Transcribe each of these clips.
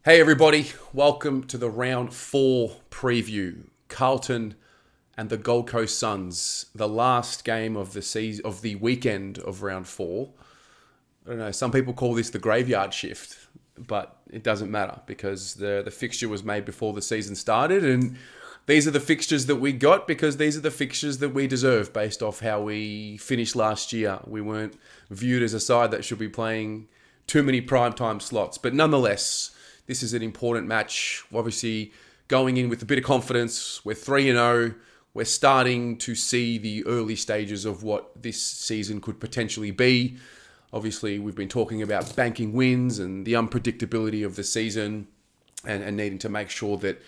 Hey everybody, welcome to the round 4 preview. Carlton and the Gold Coast Suns, the last game of the season, of the weekend of round 4. I don't know, some people call this the graveyard shift, but it doesn't matter because the fixture was made before the season started, and these are the fixtures that we got because these are the fixtures that we deserve based off how we finished last year. We weren't viewed as a side that should be playing too many primetime slots, but nonetheless, this is an important match. Obviously, going in with a bit of confidence. We're 3-0. We're starting to see the early stages of what this season could potentially be. Obviously, we've been talking about banking wins and the unpredictability of the season and needing to make sure that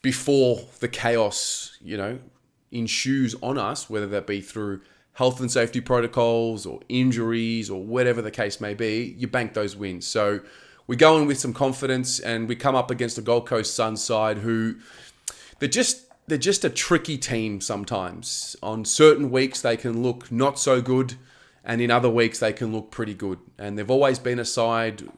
before the chaos, ensues on us, whether that be through health and safety protocols or injuries or whatever the case may be, you bank those wins. So we go in with some confidence and we come up against the Gold Coast Suns side who they're just a tricky team sometimes. On certain weeks they can look not so good, and in other weeks they can look pretty good. And they've always been a side,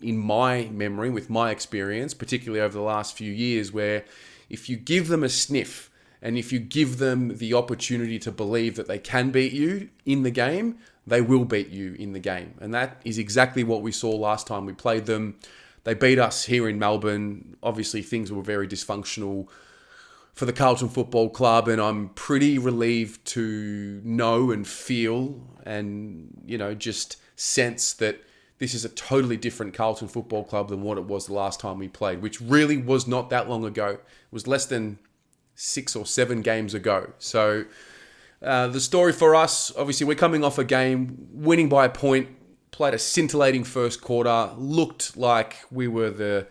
in my memory, with my experience, particularly over the last few years, where if you give them a sniff and if you give them the opportunity to believe that they can beat you in the game, they will beat you in the game. And that is exactly what we saw last time we played them. They beat us here in Melbourne. Obviously, things were very dysfunctional for the Carlton Football Club, and I'm pretty relieved to know and feel and, just sense that this is a totally different Carlton Football Club than what it was the last time we played, which really was not that long ago. It was less than 6 or 7 games ago. So the story for us, obviously, we're coming off a game, winning by a point, played a scintillating first quarter, looked like we were the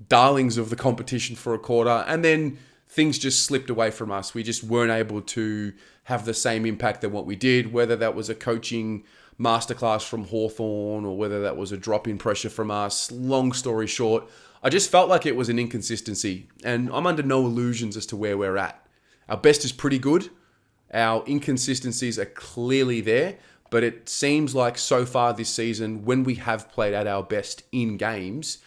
darlings of the competition for a quarter, and then things just slipped away from us. We just weren't able to have the same impact than what we did, whether that was a coaching masterclass from Hawthorn or whether that was a drop in pressure from us. Long story short, I just felt like it was an inconsistency, and I'm under no illusions as to where we're at. Our best is pretty good. Our inconsistencies are clearly there, but it seems like so far this season, when we have played at our best in games,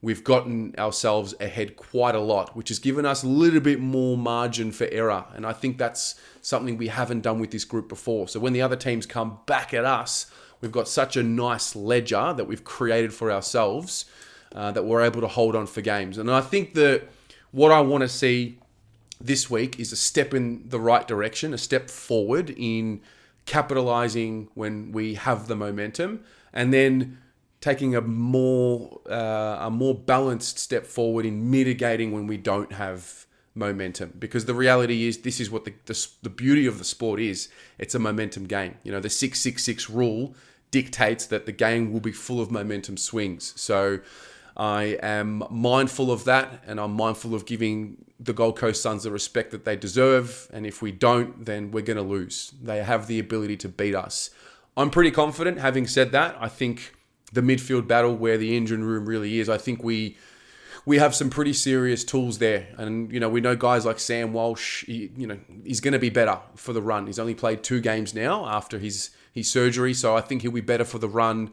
we've gotten ourselves ahead quite a lot, which has given us a little bit more margin for error. And I think that's something we haven't done with this group before. So when the other teams come back at us, we've got such a nice ledger that we've created for ourselves that we're able to hold on for games. And I think that what I want to see this week is a step in the right direction, a step forward in capitalizing when we have the momentum, and then taking a more balanced step forward in mitigating when we don't have momentum. Because the reality is, this is what the beauty of the sport is. It's a momentum game. The 6-6-6 rule dictates that the game will be full of momentum swings. So I am mindful of that, and I'm mindful of giving the Gold Coast Suns the respect that they deserve. And if we don't, then we're going to lose. They have the ability to beat us. I'm pretty confident. Having said that, I think the midfield battle, where the engine room really is, I think we have some pretty serious tools there. And, we know guys like Sam Walsh, he's going to be better for the run. He's only played 2 games now after his surgery, so I think he'll be better for the run.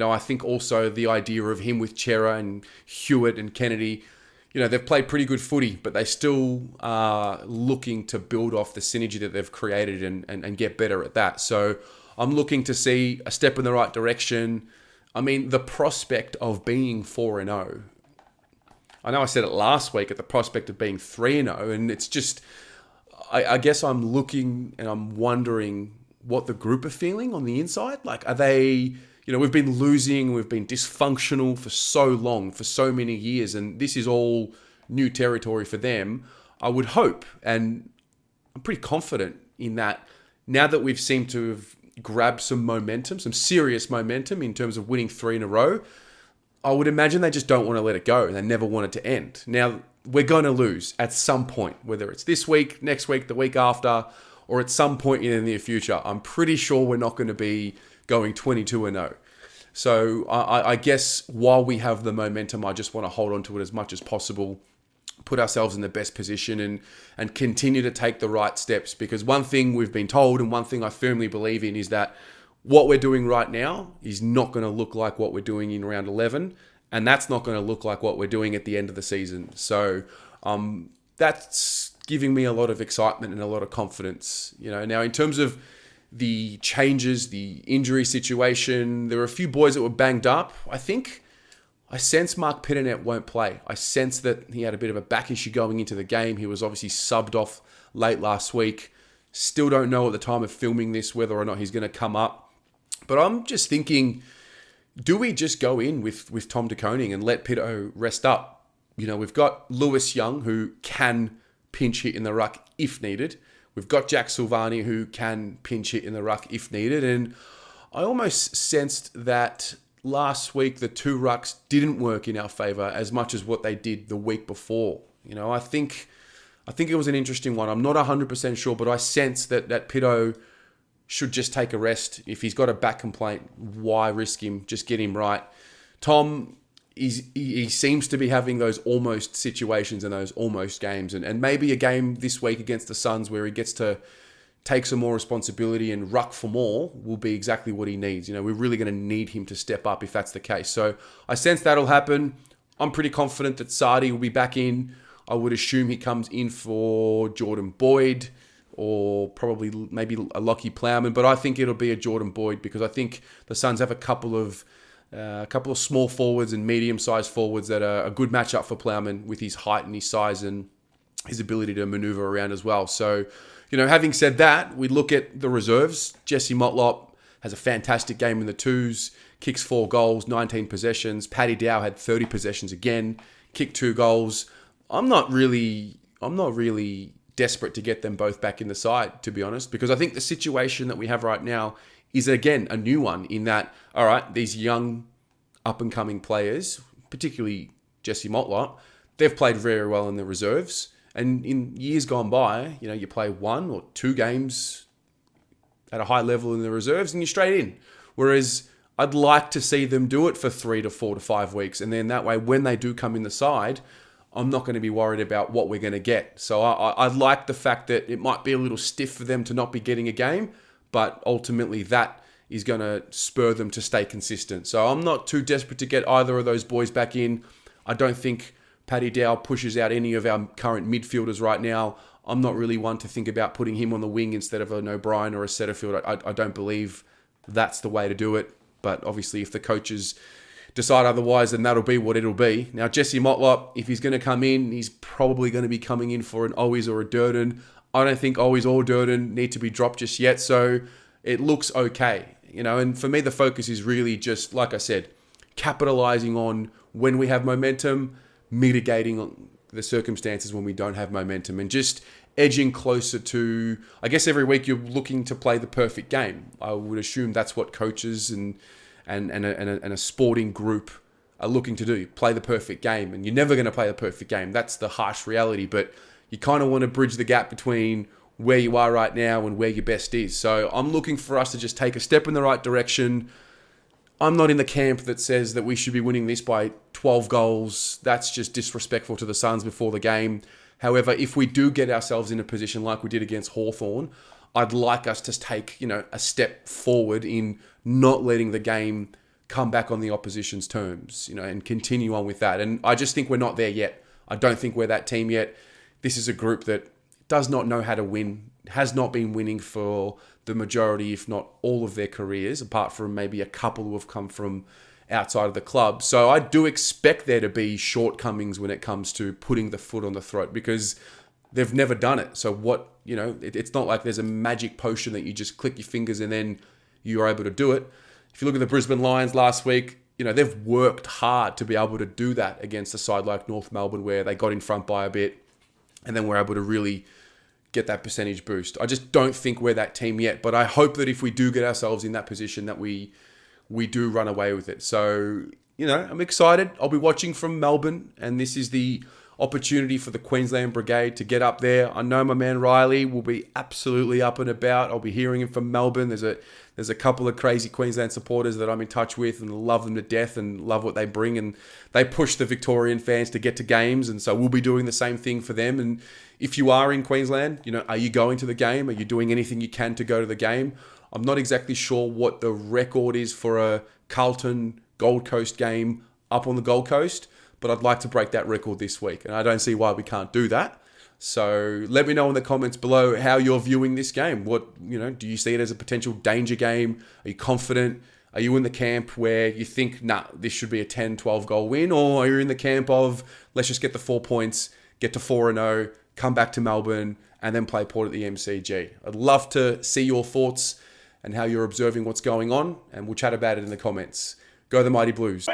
I think also the idea of him with Chera and Hewitt and Kennedy, they've played pretty good footy, but they still are looking to build off the synergy that they've created and get better at that. So I'm looking to see a step in the right direction. I mean, the prospect of being 4-0. I know I said it last week, at the prospect of being 3-0, and it's just, I guess I'm looking and I'm wondering what the group are feeling on the inside. Like, are they, we've been losing, we've been dysfunctional for so long, for so many years, and this is all new territory for them. I would hope, and I'm pretty confident in that, now that we've seemed to have grab some momentum, some serious momentum in terms of winning 3 in a row, I would imagine they just don't want to let it go and they never want it to end. Now, we're going to lose at some point, whether it's this week, next week, the week after, or at some point in the near future. I'm pretty sure we're not going to be going 22-0. So I guess while we have the momentum, I just want to hold on to it as much as possible, put ourselves in the best position and continue to take the right steps. Because one thing we've been told, and one thing I firmly believe in, is that what we're doing right now is not going to look like what we're doing in round 11. And that's not going to look like what we're doing at the end of the season. So that's giving me a lot of excitement and a lot of confidence. Now in terms of the changes, the injury situation, there were a few boys that were banged up. I sense Mark Pitternet won't play. I sense that he had a bit of a back issue going into the game. He was obviously subbed off late last week. Still don't know at the time of filming this whether or not he's going to come up. But I'm just thinking, do we just go in with Tom De Koning and let Pitto rest up? We've got Lewis Young, who can pinch hit in the ruck if needed. We've got Jack Silvani, who can pinch hit in the ruck if needed. And I almost sensed that last week the two rucks didn't work in our favour as much as what they did the week before. I think it was an interesting one. I'm not 100% sure, but I sense that Pitto should just take a rest. If he's got a back complaint, why risk him? Just get him right. Tom, he seems to be having those almost situations and those almost games. And maybe a game this week against the Suns where he gets to take some more responsibility and ruck for more will be exactly what he needs. We're really going to need him to step up if that's the case. So I sense that'll happen. I'm pretty confident that Sardi will be back in. I would assume he comes in for Jordan Boyd or probably maybe a Lockie Plowman, but I think it'll be a Jordan Boyd because I think the Suns have a couple of small forwards and medium-sized forwards that are a good matchup for Plowman with his height and his size and his ability to maneuver around as well. So, having said that, we look at the reserves. Jesse Motlop has a fantastic game in the twos, kicks 4 goals, 19 possessions. Paddy Dow had 30 possessions again, kicked 2 goals. I'm not really desperate to get them both back in the side, to be honest, because I think the situation that we have right now is, again, a new one in that, all right, these young up-and-coming players, particularly Jesse Motlop, they've played very well in the reserves. And in years gone by, you play 1 or 2 games at a high level in the reserves and you're straight in. Whereas I'd like to see them do it for 3 to 4 to 5 weeks. And then that way, when they do come in the side, I'm not going to be worried about what we're going to get. So I like the fact that it might be a little stiff for them to not be getting a game, but ultimately that is going to spur them to stay consistent. So I'm not too desperate to get either of those boys back in. I don't think Paddy Dow pushes out any of our current midfielders right now. I'm not really one to think about putting him on the wing instead of an O'Brien or a Setterfield. I don't believe that's the way to do it. But obviously, if the coaches decide otherwise, then that'll be what it'll be. Now, Jesse Motlop, if he's going to come in, he's probably going to be coming in for an Owies or a Durden. I don't think Owies or Durden need to be dropped just yet, so it looks okay. And for me, the focus is really just, like I said, capitalizing on when we have momentum, mitigating the circumstances when we don't have momentum, and just edging closer to, I guess every week you're looking to play the perfect game. I would assume that's what coaches and a sporting group are looking to do, play the perfect game. And you're never going to play the perfect game. That's the harsh reality. But you kind of want to bridge the gap between where you are right now and where your best is. So I'm looking for us to just take a step in the right direction. I'm not in the camp that says that we should be winning this by 12 goals. That's just disrespectful to the Suns before the game. However, if we do get ourselves in a position like we did against Hawthorn, I'd like us to take, a step forward in not letting the game come back on the opposition's terms, and continue on with that. And I just think we're not there yet. I don't think we're that team yet. This is a group that does not know how to win, has not been winning for the majority, if not all of their careers, apart from maybe a couple who have come from outside of the club. So I do expect there to be shortcomings when it comes to putting the foot on the throat, because they've never done it. So it's not like there's a magic potion that you just click your fingers and then you're able to do it. If you look at the Brisbane Lions last week, they've worked hard to be able to do that against a side like North Melbourne, where they got in front by a bit and then were able to really get that percentage boost. I just don't think we're that team yet, but I hope that if we do get ourselves in that position that we do run away with it. So, I'm excited. I'll be watching from Melbourne, and this is the opportunity for the Queensland Brigade to get up there. I know my man Riley will be absolutely up and about. I'll be hearing him from Melbourne. There's a couple of crazy Queensland supporters that I'm in touch with and love them to death and love what they bring, and they push the Victorian fans to get to games, and so we'll be doing the same thing for them. And if you are in Queensland, are you going to the game? Are you doing anything you can to go to the game? I'm not exactly sure what the record is for a Carlton Gold Coast game up on the Gold Coast, but I'd like to break that record this week, and I don't see why we can't do that. So let me know in the comments below how you're viewing this game. Do you see it as a potential danger game? Are you confident? Are you in the camp where you think, nah, this should be a 10, 12 goal win? Or are you in the camp of, let's just get the 4 points, get to 4-0, come back to Melbourne, and then play Port at the MCG? I'd love to see your thoughts and how you're observing what's going on, and we'll chat about it in the comments. Go the Mighty Blues.